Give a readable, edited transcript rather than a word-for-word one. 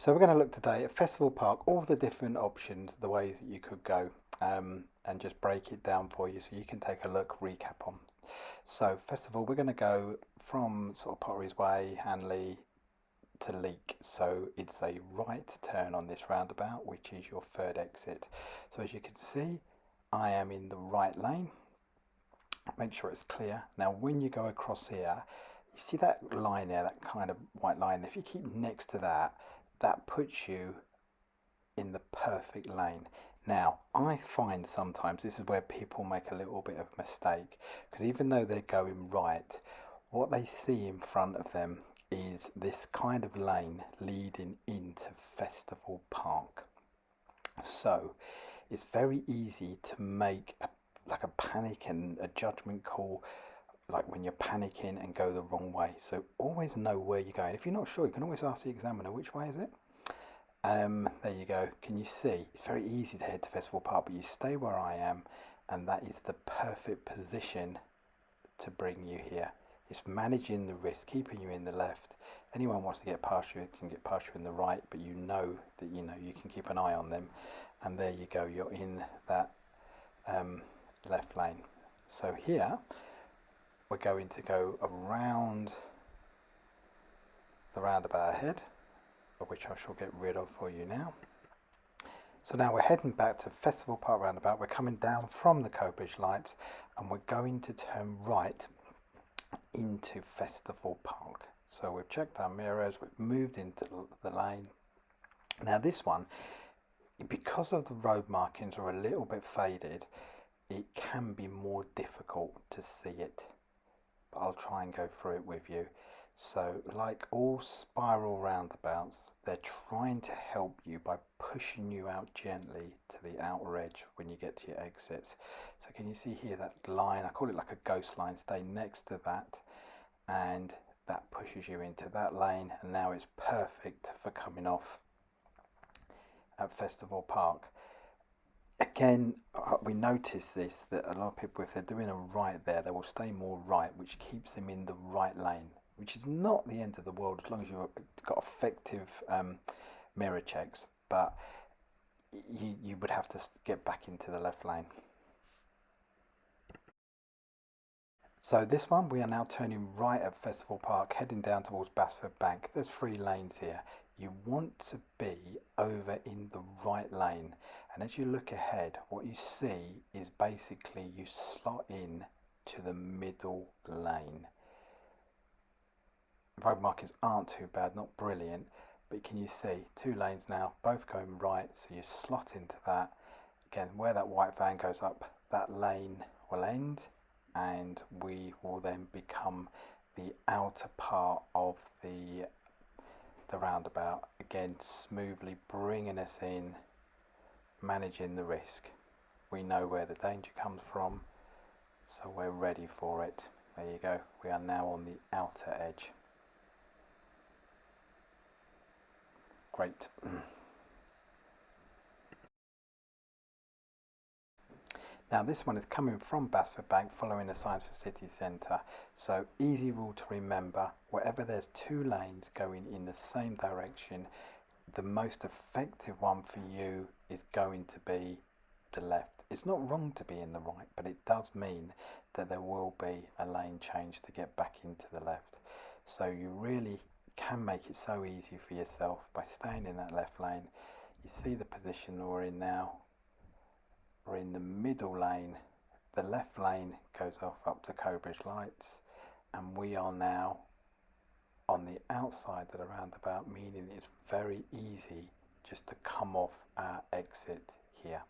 So we're going to look today at Festival Park, all the different options, the ways that you could go, and just break it down for you so you can take a look, recap on. So first of all, we're going to go from sort of Potteries Way, Hanley to Leek. So it's a right turn on this roundabout, which is your third exit. So as you can see, I am in the right lane. Make sure it's clear. Now when you go across here, you see that line there, that kind of white line. If you keep next to that, that puts you in the perfect lane. Now, I find sometimes this is where people make a little bit of a mistake, because even though they're going right, what they see in front of them is this kind of lane leading into Festival Park. So it's very easy to make like a panic and a judgment call, like when you're panicking, and go the wrong way. So always know where you're going. If you're not sure, you can always ask the examiner, which way is it? There you go. Can you see? It's very easy to head to Festival Park, but you stay where I am, and that is the perfect position to bring you here. It's managing the risk, keeping you in the left. Anyone wants to get past you can get past you in the right, but you know that you can keep an eye on them. And there you go. You're in that left lane. So here we're going to go around the roundabout ahead, which I shall get rid of for you now. So now we're heading back to Festival Park roundabout. We're coming down from the Cobridge lights, and we're going to turn right into Festival Park. So we've checked our mirrors, we've moved into the lane. Now this one, because of the road markings are a little bit faded, it can be more difficult to see it, but I'll try and go through it with you. So like all spiral roundabouts, they're trying to help you by pushing you out gently to the outer edge when you get to your exits. So can you see here that line? I call it like a ghost line. Stay next to that, and that pushes you into that lane, and now it's perfect for coming off at Festival Park. Again, we notice this, that a lot of people, if they're doing a right there, they will stay more right, which keeps them in the right lane, which is not the end of the world as long as you've got effective mirror checks, but you would have to get back into the left lane. So this one, we are now turning right at Festival Park, heading down towards Basford Bank. There's 3 lanes here. You want to be over in the right lane, and as you look ahead, what you see is basically you slot in to the middle lane. Road markings aren't too bad, not brilliant, but can you see 2 lanes now, both going right, so you slot into that. Again, where that white van goes up, that lane will end, and we will then become the outer part of the roundabout, again smoothly bringing us in, managing the risk. We know where the danger comes from, so we're ready for it. There you go, we are now on the outer edge. Great. Now this one is coming from Basford Bank, following the signs for city centre. So easy rule to remember, wherever there's 2 lanes going in the same direction, the most effective one for you is going to be the left. It's not wrong to be in the right, but it does mean that there will be a lane change to get back into the left. So you really can make it so easy for yourself by staying in that left lane. You see the position we're in now. We're in the middle lane. The left lane goes off up to Cobridge lights, and we are now on the outside of the roundabout, meaning it's very easy just to come off our exit here.